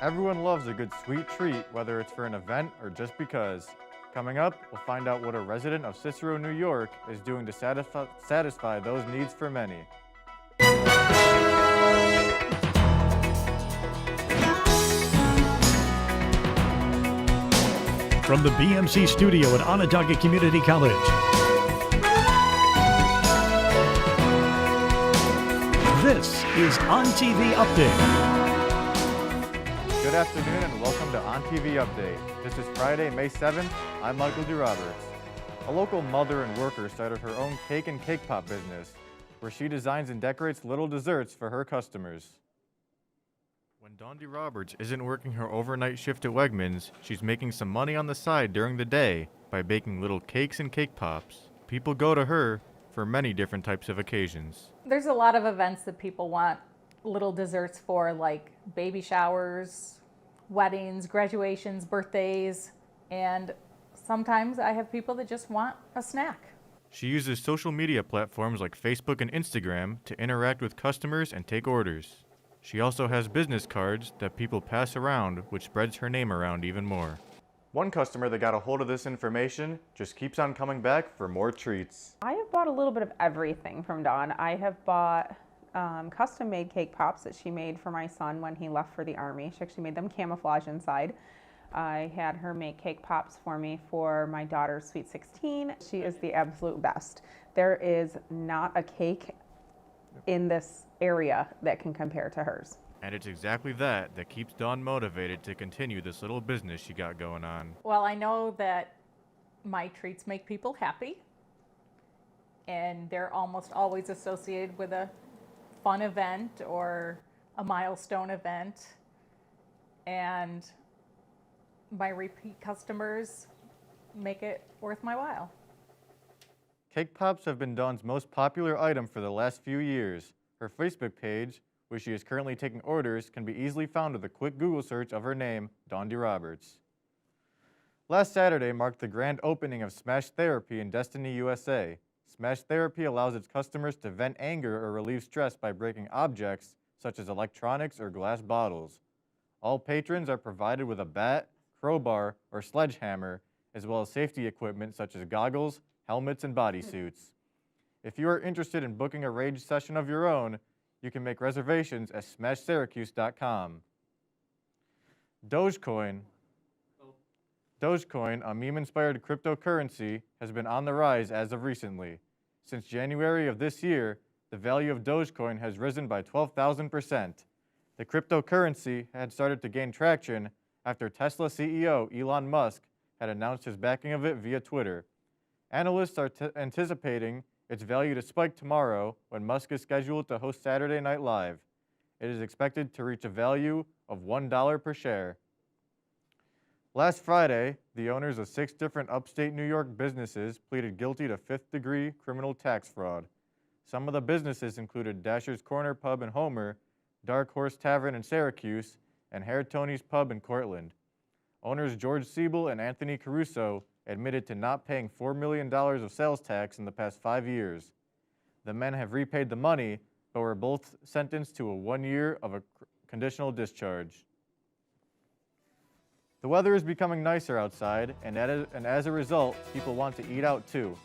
Everyone loves a good sweet treat, whether it's for an event or just because. Coming up, we'll find out what a resident of Cicero, New York is doing to satisfy those needs for many. From the BMC studio at Onondaga Community College, this is ONTV Update. Good afternoon and welcome to ONTV Update. This is Friday, May 7th. I'm Michael DeRoberts. A local mother and worker started her own cake and cake pop business, where she designs and decorates little desserts for her customers. When Dawn DeRoberts isn't working her overnight shift at Wegmans, she's making some money on the side during the day by baking little cakes and cake pops. People go to her for many different types of occasions. There's a lot of events that people want little desserts for, like baby showers, weddings, graduations, birthdays, and sometimes I have people that just want a snack. She uses social media platforms like Facebook and Instagram to interact with customers and take orders. She also has business cards that people pass around, which spreads her name around even more. One customer that got a hold of this information just keeps on coming back for more treats. I have bought a little bit of everything from Dawn. I have bought custom-made cake pops that she made for my son when he left for the Army. She actually made them camouflage inside. I had her make cake pops for me for my daughter's Sweet 16. She is the absolute best. There is not a cake in this area that can compare to hers. And it's exactly that keeps Dawn motivated to continue this little business she got going on. Well, I know that my treats make people happy, and they're almost always associated with a fun event or a milestone event, and my repeat customers make it worth my while. Cake pops have been Dawn's most popular item for the last few years. Her Facebook page, where she is currently taking orders, can be easily found with a quick Google search of her name, Dawn DeRoberts. Last Saturday marked the grand opening of Smash Therapy in Destiny, USA. Smash Therapy allows its customers to vent anger or relieve stress by breaking objects such as electronics or glass bottles. All patrons are provided with a bat, crowbar, or sledgehammer, as well as safety equipment such as goggles, helmets, and bodysuits. If you are interested in booking a rage session of your own, you can make reservations at smashsyracuse.com. Dogecoin, a meme-inspired cryptocurrency, has been on the rise as of recently. Since January of this year, the value of Dogecoin has risen by 12,000%. The cryptocurrency had started to gain traction after Tesla CEO Elon Musk had announced his backing of it via Twitter. Analysts are anticipating its value to spike tomorrow when Musk is scheduled to host Saturday Night Live. It is expected to reach a value of $1 per share. Last Friday, the owners of 6 different upstate New York businesses pleaded guilty to 5th-degree criminal tax fraud. Some of the businesses included Dasher's Corner Pub in Homer, Dark Horse Tavern in Syracuse, and Hair Tony's Pub in Cortland. Owners George Siebel and Anthony Caruso admitted to not paying $4 million of sales tax in the past 5 years. The men have repaid the money, but were both sentenced to 1 year of a conditional discharge. The weather is becoming nicer outside, and as a result, people want to eat out too.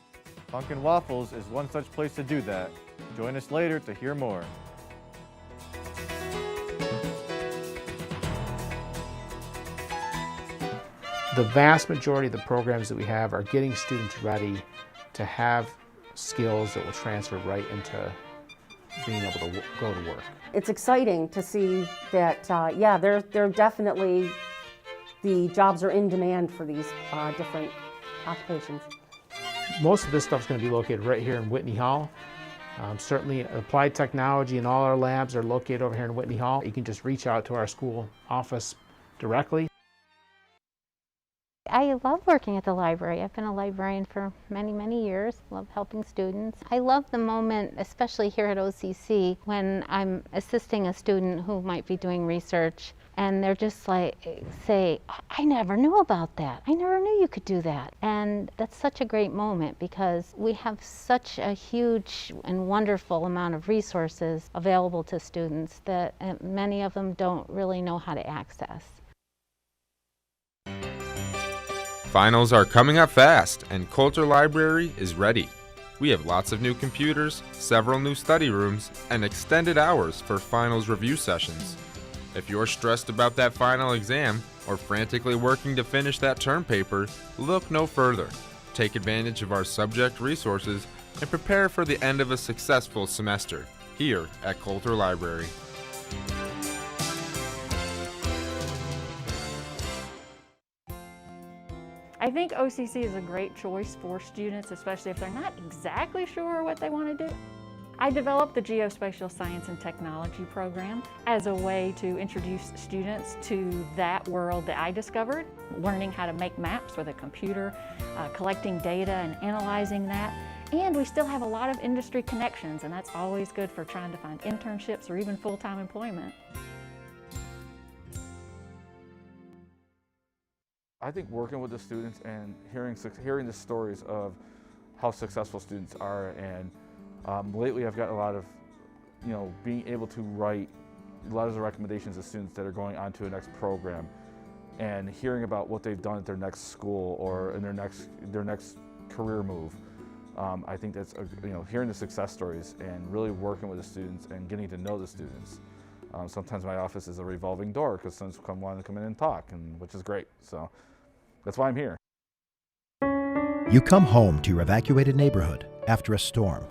Funkin' Waffles is one such place to do that. Join us later to hear more. The vast majority of the programs that we have are getting students ready to have skills that will transfer right into being able to go to work. It's exciting to see that, they're definitely, the jobs are in demand for these different occupations. Most of this stuff is going to be located right here in Whitney Hall. Certainly applied technology and all our labs are located over here in Whitney Hall. You can just reach out to our school office directly. I love working at the library. I've been a librarian for many, many years. Love helping students. I love the moment, especially here at OCC, when I'm assisting a student who might be doing research and they're just like, say, I never knew about that. I never knew you could do that. And that's such a great moment because we have such a huge and wonderful amount of resources available to students that many of them don't really know how to access. Finals are coming up fast, and Coulter Library is ready. We have lots of new computers, several new study rooms, and extended hours for finals review sessions. If you're stressed about that final exam or frantically working to finish that term paper, look no further. Take advantage of our subject resources and prepare for the end of a successful semester here at Coulter Library. I think OCC is a great choice for students, especially if they're not exactly sure what they want to do. I developed the Geospatial Science and Technology program as a way to introduce students to that world that I discovered, learning how to make maps with a computer, collecting data and analyzing that. And we still have a lot of industry connections, and that's always good for trying to find internships or even full-time employment. I think working with the students and hearing the stories of how successful students are, and lately I've got a lot of, being able to write a lot of the recommendations of students that are going on to a next program, and hearing about what they've done at their next school or in their next career move. I think that's hearing the success stories and really working with the students and getting to know the students. Sometimes my office is a revolving door because students want to come in and talk, which is great. So that's why I'm here. You come home to your evacuated neighborhood after a storm.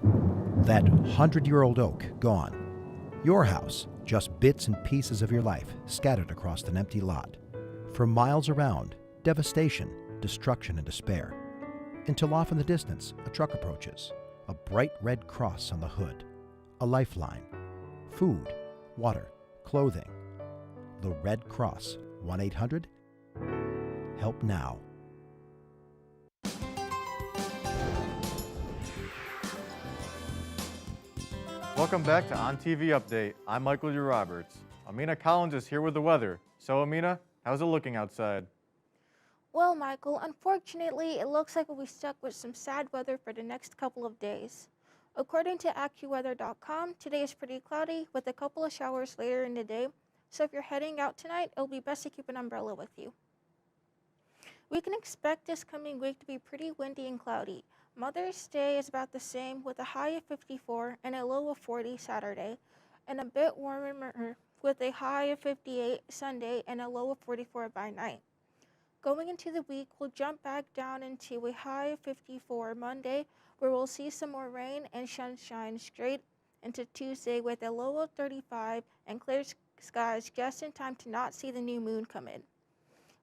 That 100-year-old oak gone. Your house, just bits and pieces of your life scattered across an empty lot. For miles around, devastation, destruction, and despair. Until off in the distance, a truck approaches. A bright red cross on the hood. A lifeline. Food, water, clothing. The Red Cross, 1-800-HELP NOW. Welcome back to ONTV Update. I'm Michael D. Roberts. Amina Collins is here with the weather. So Amina, how's it looking outside? Well, Michael, unfortunately, it looks like we'll be stuck with some sad weather for the next couple of days. According to AccuWeather.com, today is pretty cloudy with a couple of showers later in the day, so if you're heading out tonight, it'll be best to keep an umbrella with you. We can expect this coming week to be pretty windy and cloudy. Mother's Day is about the same with a high of 54 and a low of 40 Saturday, and a bit warmer with a high of 58 Sunday and a low of 44 by night. Going into the week, we'll jump back down into a high of 54 Monday, where we'll see some more rain and sunshine straight into Tuesday with a low of 35 and clear skies just in time to not see the new moon come in.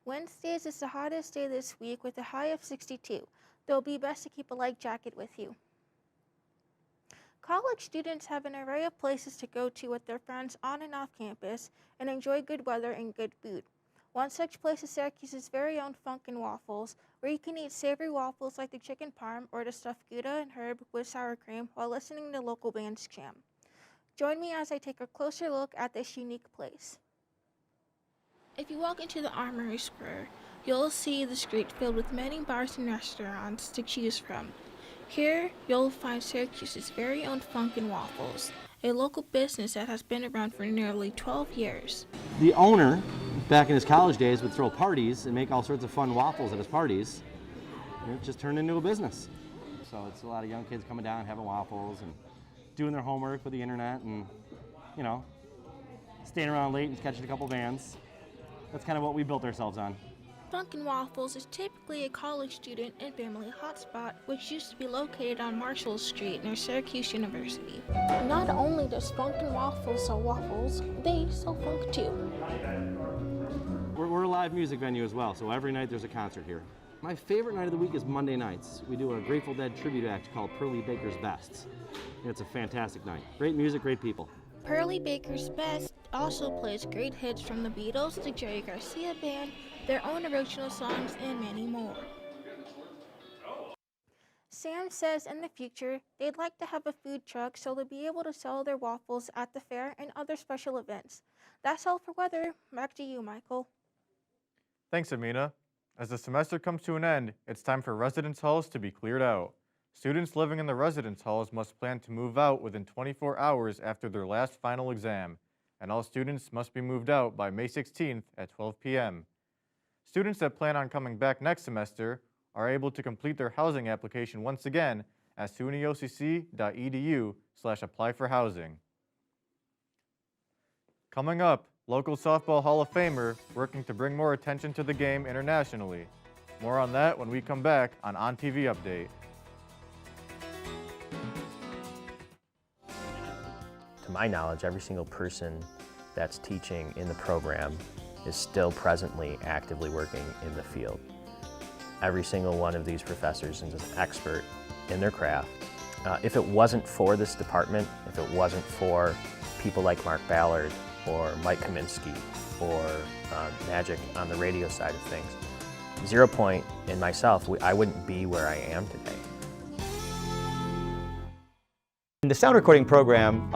Wednesdays is the hottest day this week with a high of 62. It'll be best to keep a light jacket with you. College students have an array of places to go to with their friends on and off campus and enjoy good weather and good food. One such place is Syracuse's very own Funkin' Waffles, where you can eat savory waffles like the chicken parm or the stuffed Gouda and herb with sour cream while listening to local bands jam. Join me as I take a closer look at this unique place. If you walk into the Armory Square, you'll see the street filled with many bars and restaurants to choose from. Here, you'll find Syracuse's very own Funkin' Waffles, a local business that has been around for nearly 12 years. The owner, back in his college days, would throw parties and make all sorts of fun waffles at his parties. And it just turned into a business. So it's a lot of young kids coming down, having waffles and doing their homework with the internet and, staying around late and catching a couple bands. That's kind of what we built ourselves on. Funkin' Waffles is typically a college student and family hotspot, which used to be located on Marshall Street near Syracuse University. Not only does Funkin' Waffles sell waffles, they sell funk too. We're a live music venue as well, so every night there's a concert here. My favorite night of the week is Monday nights. We do a Grateful Dead tribute act called Pearly Baker's Best. It's a fantastic night. Great music, great people. Pearly Baker's Best also plays great hits from the Beatles, the Jerry Garcia Band, their own original songs, and many more. Sam says in the future, they'd like to have a food truck so they'll be able to sell their waffles at the fair and other special events. That's all for weather. Back to you, Michael. Thanks, Amina. As the semester comes to an end, it's time for residence halls to be cleared out. Students living in the residence halls must plan to move out within 24 hours after their last final exam, and all students must be moved out by May 16th at 12 p.m. Students that plan on coming back next semester are able to complete their housing application once again at sunyocc.edu/apply-for-housing. Coming up, local softball Hall of Famer working to bring more attention to the game internationally. More on that when we come back on ONTV Update. To my knowledge, every single person that's teaching in the program is still presently actively working in the field. Every single one of these professors is an expert in their craft. If it wasn't for this department, if it wasn't for people like Mark Ballard or Mike Kaminsky or Magic on the radio side of things, 0 Point and myself, I wouldn't be where I am today. In the sound recording program,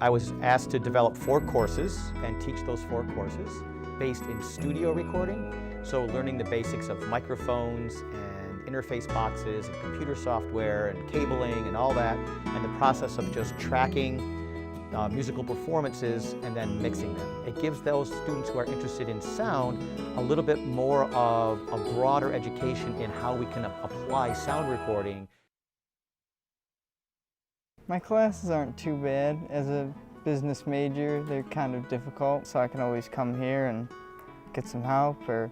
I was asked to develop 4 courses and teach those 4 courses based in studio recording. So learning the basics of microphones and interface boxes and computer software and cabling and all that, and the process of just tracking musical performances and then mixing them. It gives those students who are interested in sound a little bit more of a broader education in how we can apply sound recording. My classes aren't too bad. As a business major, they're kind of difficult, so I can always come here and get some help, or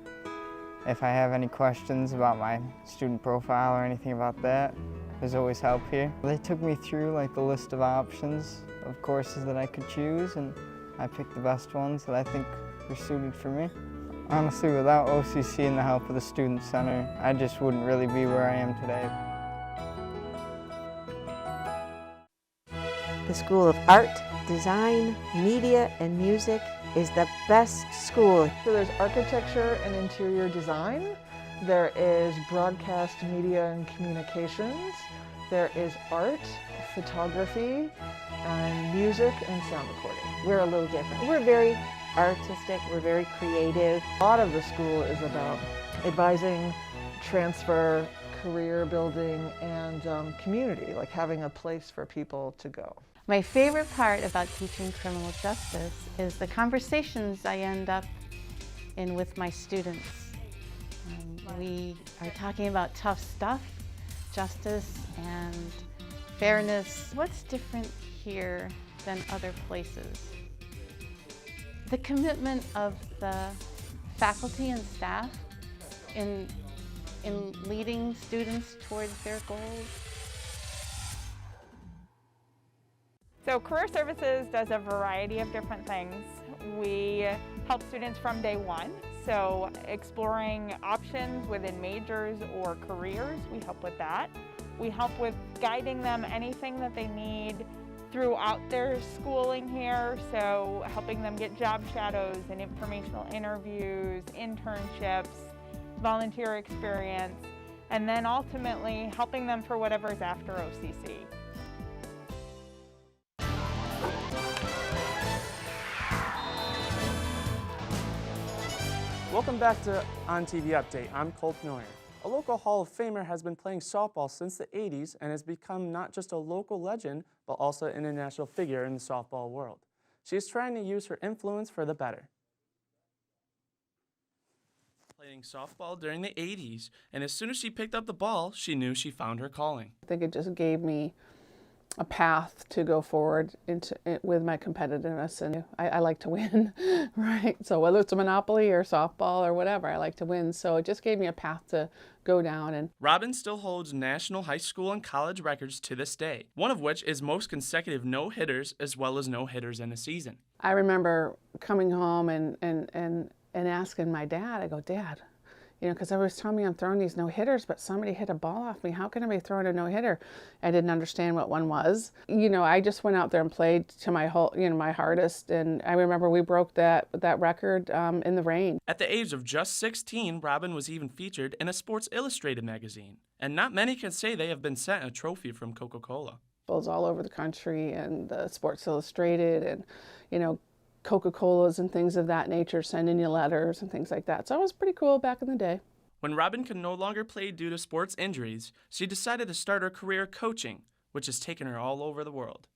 if I have any questions about my student profile or anything about that, there's always help here. They took me through like the list of options of courses that I could choose, and I picked the best ones that I think were suited for me. Honestly, without OCC and the help of the Student Center, I just wouldn't really be where I am today. The School of Art, Design, Media, and Music is the best school. So there's architecture and interior design. There is broadcast media and communications. There is art, photography, and music and sound recording. We're a little different. We're very artistic, we're very creative. A lot of the school is about advising, transfer, career building, and community, like having a place for people to go. My favorite part about teaching criminal justice is the conversations I end up in with my students. We are talking about tough stuff, justice and fairness. What's different here than other places? The commitment of the faculty and staff in leading students towards their goals. So Career Services does a variety of different things. We help students from day one. So exploring options within majors or careers, we help with that. We help with guiding them anything that they need throughout their schooling here. So helping them get job shadows and informational interviews, internships, volunteer experience, and then ultimately helping them for whatever's after OCC. Welcome back to ONTV Update. I'm Colt Miller. A local Hall of Famer has been playing softball since the 80s and has become not just a local legend, but also an international figure in the softball world. She's trying to use her influence for the better. Playing softball during the 80s, and as soon as she picked up the ball, she knew she found her calling. I think it just gave me a path to go forward with my competitiveness, and I like to win, right? So whether it's a Monopoly or softball or whatever, I like to win. So it just gave me a path to go down. And Robin still holds national high school and college records to this day, one of which is most consecutive no-hitters as well as no-hitters in a season. I remember coming home and asking my dad, I go, Dad, You know, because everyone was telling me I'm throwing these no-hitters, but somebody hit a ball off me. How can I be throwing a no-hitter? I didn't understand what one was. You know, I just went out there and played to my whole, you know, my hardest. And I remember we broke that record in the rain. At the age of just 16, Robin was even featured in a Sports Illustrated magazine. And not many can say they have been sent a trophy from Coca-Cola. All over the country, and the Sports Illustrated, and, you know, Coca-Colas and things of that nature, sending you letters and things like that. So it was pretty cool back in the day. When Robin could no longer play due to sports injuries, she decided to start her career coaching, which has taken her all over the world.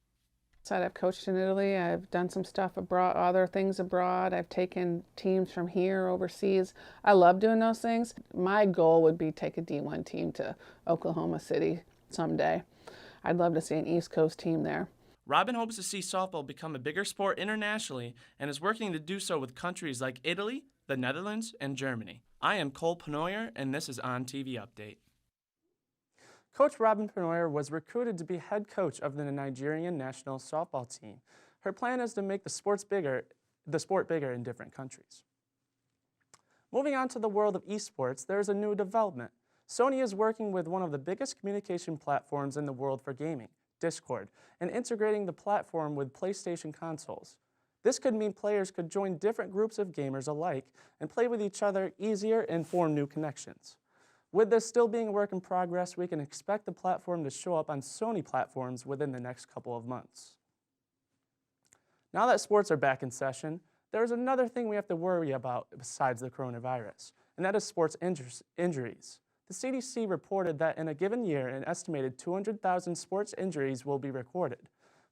So I've coached in Italy, I've done some stuff abroad, other things abroad, I've taken teams from here overseas. I love doing those things. My goal would be to take a D1 team to Oklahoma City someday. I'd love to see an East Coast team there. Robin hopes to see softball become a bigger sport internationally and is working to do so with countries like Italy, the Netherlands, and Germany. I am Cole Penoyer, and this is ONTV Update. Coach Robin Penoyer was recruited to be head coach of the Nigerian national softball team. Her plan is to make the sport bigger in different countries. Moving on to the world of esports, there is a new development. Sony is working with one of the biggest communication platforms in the world for gaming, Discord, and integrating the platform with PlayStation consoles. This could mean players could join different groups of gamers alike and play with each other easier and form new connections. With this still being a work in progress, we can expect the platform to show up on Sony platforms within the next couple of months. Now that sports are back in session, there's another thing we have to worry about besides the coronavirus, and that is sports injuries. The CDC reported that in a given year, an estimated 200,000 sports injuries will be recorded,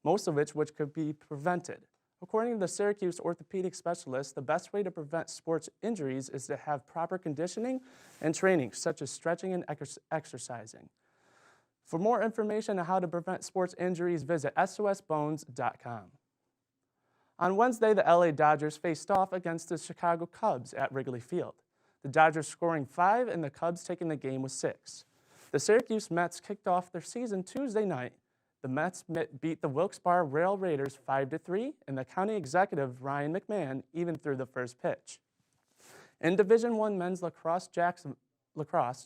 most of which could be prevented. According to the Syracuse orthopedic specialist, the best way to prevent sports injuries is to have proper conditioning and training, such as stretching and exercising. For more information on how to prevent sports injuries, visit sosbones.com. On Wednesday, the LA Dodgers faced off against the Chicago Cubs at Wrigley Field. The Dodgers scoring 5 and the Cubs taking the game with 6. The Syracuse Mets kicked off their season Tuesday night. The Mets beat the Wilkes-Barre Rail Raiders 5-3, and the county executive, Ryan McMahon, even threw the first pitch. In Division I men's lacrosse,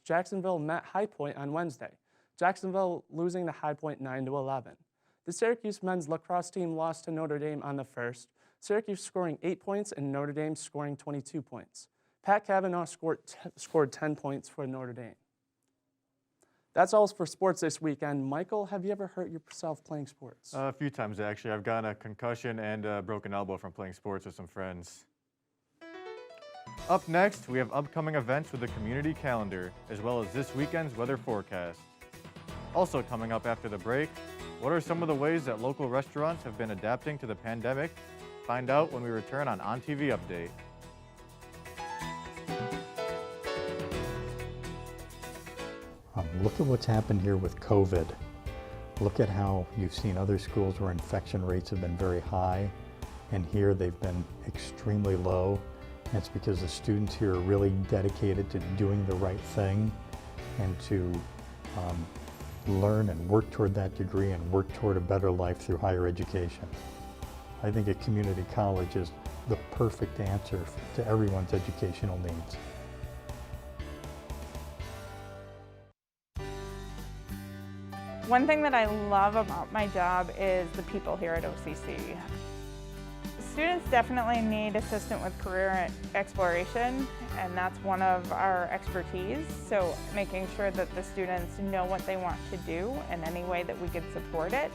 Jacksonville met High Point on Wednesday, Jacksonville losing to High Point 9-11. The Syracuse men's lacrosse team lost to Notre Dame on the first, Syracuse scoring 8 points and Notre Dame scoring 22 points. Pat Cavanaugh scored 10 points for Notre Dame. That's all for sports this weekend. Michael, have you ever hurt yourself playing sports? A few times, actually. I've gotten a concussion and a broken elbow from playing sports with some friends. Up next, we have upcoming events with the community calendar, as well as this weekend's weather forecast. Also coming up after the break, what are some of the ways that local restaurants have been adapting to the pandemic? Find out when we return on ONTV Update. Look at what's happened here with COVID. Look at how you've seen other schools where infection rates have been very high, and here they've been extremely low. And it's because the students here are really dedicated to doing the right thing and to learn and work toward that degree and work toward a better life through higher education. I think a community college is the perfect answer to everyone's educational needs. One thing that I love about my job is the people here at OCC. Students definitely need assistance with career exploration, and that's one of our expertise. So making sure that the students know what they want to do and any way that we could support it.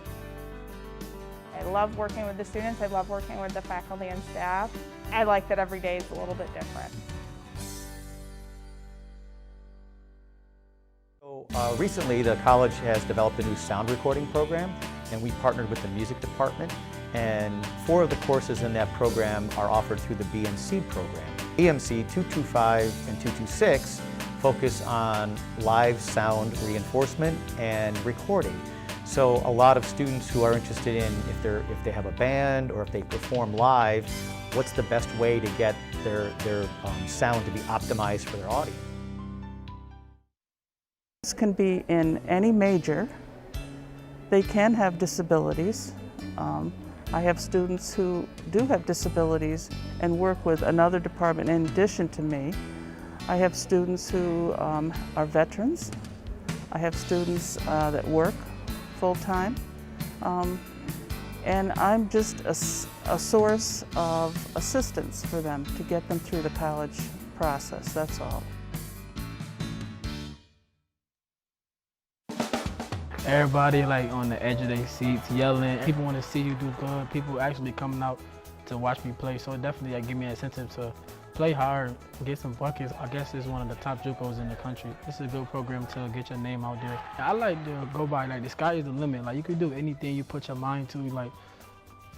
I love working with the students. I love working with the faculty and staff. I like that every day is a little bit different. Recently, the college has developed a new sound recording program, and we partnered with the music department, and 4 of the courses in that program are offered through the BNC program. EMC 225 and 226 focus on live sound reinforcement and recording. So a lot of students who are interested in if they have a band or if they perform live, what's the best way to get their sound to be optimized for their audience? This can be in any major. They can have disabilities. I have students who do have disabilities and work with another department in addition to me. I have students who are veterans. I have students that work full-time. And I'm just a source of assistance for them to get them through the college process, that's all. Everybody like on the edge of their seats yelling. People want to see you do good. People actually coming out to watch me play. So it definitely give me an incentive to play hard, get some buckets. I guess it's one of the top JUCOs in the country. This is a good program to get your name out there. I like to go by like the sky is the limit. Like you could do anything you put your mind to. Like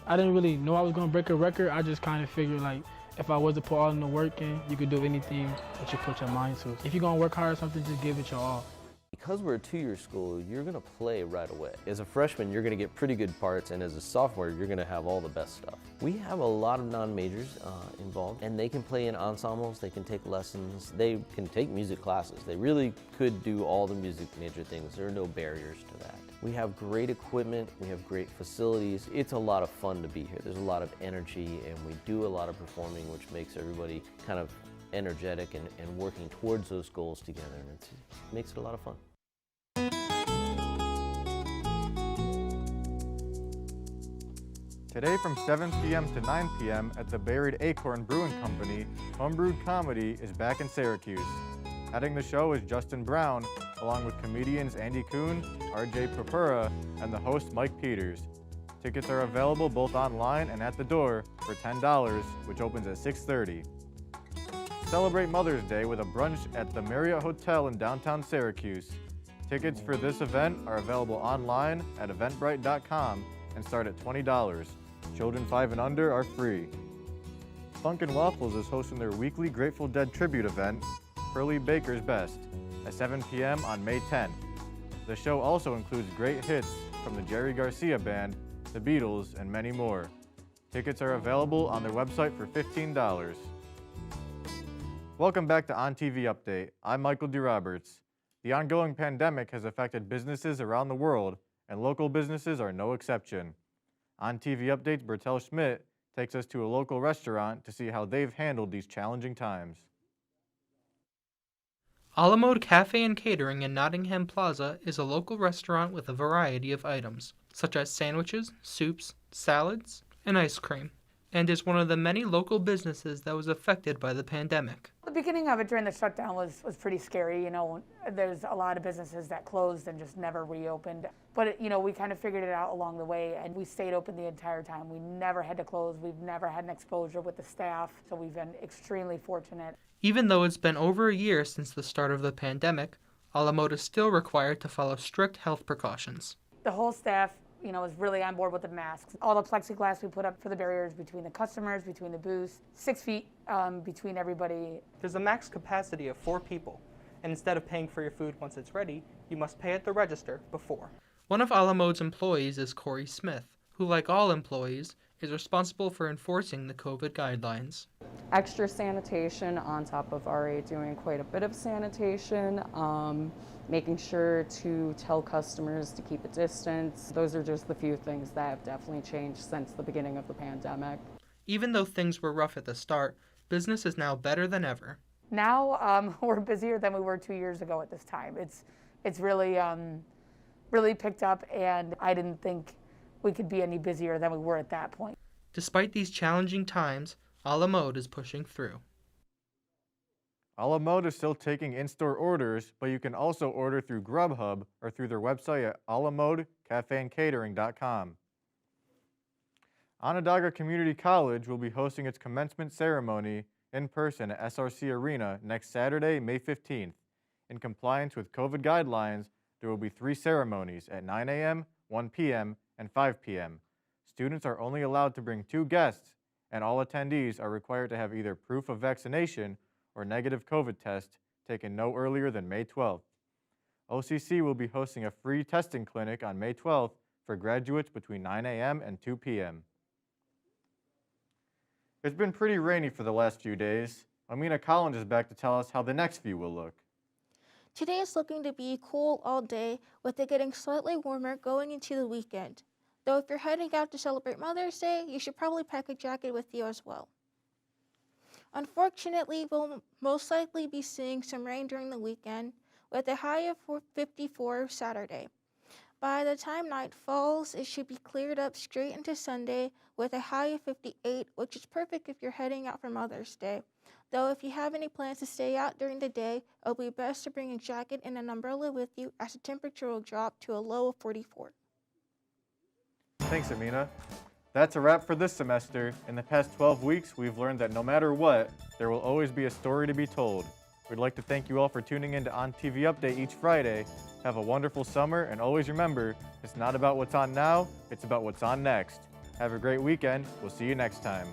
I didn't really know I was gonna break a record. I just kind of figured like if I was to put all in the work in, you could do anything that you put your mind to. If you're gonna work hard or something, just give it your all. Because we're a two-year school, you're going to play right away. As a freshman, you're going to get pretty good parts, and as a sophomore, you're going to have all the best stuff. We have a lot of non-majors involved, and they can play in ensembles, they can take lessons, they can take music classes. They really could do all the music major things. There are no barriers to that. We have great equipment, we have great facilities. It's a lot of fun to be here. There's a lot of energy, and we do a lot of performing, which makes everybody kind of energetic and working towards those goals together, and it makes it a lot of fun. Today from 7 p.m. to 9 p.m. at the Buried Acorn Brewing Company, Homebrewed Comedy is back in Syracuse. Heading the show is Justin Brown, along with comedians Andy Kuhn, RJ Purpura, and the host Mike Peters. Tickets are available both online and at the door for $10, which opens at 6:30. Celebrate Mother's Day with a brunch at the Marriott Hotel in downtown Syracuse. Tickets for this event are available online at eventbrite.com and start at $20. Children 5 and under are free. Funkin' Waffles is hosting their weekly Grateful Dead tribute event, Pearly Baker's Best, at 7 p.m. on May 10th. The show also includes great hits from the Jerry Garcia Band, the Beatles, and many more. Tickets are available on their website for $15. Welcome back to ONTV Update. I'm Michael D. Roberts. The ongoing pandemic has affected businesses around the world, and local businesses are no exception. ONTV Update's Bertel Schmidt takes us to a local restaurant to see how they've handled these challenging times. A la Mode Cafe and Catering in Nottingham Plaza is a local restaurant with a variety of items, such as sandwiches, soups, salads, and ice cream, and is one of the many local businesses that was affected by the pandemic. The beginning of it during the shutdown was pretty scary. You know, there's a lot of businesses that closed and just never reopened. But, you know, we kind of figured it out along the way, and we stayed open the entire time. We never had to close. We've never had an exposure with the staff, so we've been extremely fortunate. Even though it's been over a year since the start of the pandemic, A la Mode is still required to follow strict health precautions. The whole staff, you know, is really on board with the masks. All the plexiglass we put up for the barriers between the customers, between the booths, 6 feet between everybody. There's a max capacity of 4 people, and instead of paying for your food once it's ready, you must pay at the register before. One of A la Mode's employees is Corey Smith, who, like all employees, is responsible for enforcing the COVID guidelines. Extra sanitation on top of already doing quite a bit of sanitation, making sure to tell customers to keep a distance. Those are just the few things that have definitely changed since the beginning of the pandemic. Even though things were rough at the start, business is now better than ever. Now we're busier than we were 2 years ago at this time. It's really, really picked up, and I didn't think we could be any busier than we were at that point. Despite these challenging times, A la Mode is pushing through. A la Mode is still taking in-store orders, but you can also order through Grubhub or through their website at alamodecafeandcatering.com. Onondaga Community College will be hosting its commencement ceremony in person at SRC Arena next Saturday, May 15th. In compliance with COVID guidelines, there will be 3 ceremonies at 9 a.m., 1 p.m., and 5 p.m. Students are only allowed to bring 2 guests, and all attendees are required to have either proof of vaccination or negative COVID test taken no earlier than May 12th. OCC will be hosting a free testing clinic on May 12th for graduates between 9 a.m. and 2 p.m. It's been pretty rainy for the last few days. Amina Collins is back to tell us how the next few will look. Today is looking to be cool all day, with it getting slightly warmer going into the weekend. Though if you're heading out to celebrate Mother's Day, you should probably pack a jacket with you as well. Unfortunately, we'll most likely be seeing some rain during the weekend with a high of 54 Saturday. By the time night falls, it should be cleared up straight into Sunday with a high of 58, which is perfect if you're heading out for Mother's Day. Though if you have any plans to stay out during the day, it'll be best to bring a jacket and an umbrella with you as the temperature will drop to a low of 44. Thanks, Amina. That's a wrap for this semester. In the past 12 weeks, we've learned that no matter what, there will always be a story to be told. We'd like to thank you all for tuning in to ONTV Update each Friday. Have a wonderful summer, and always remember, it's not about what's on now, it's about what's on next. Have a great weekend. We'll see you next time.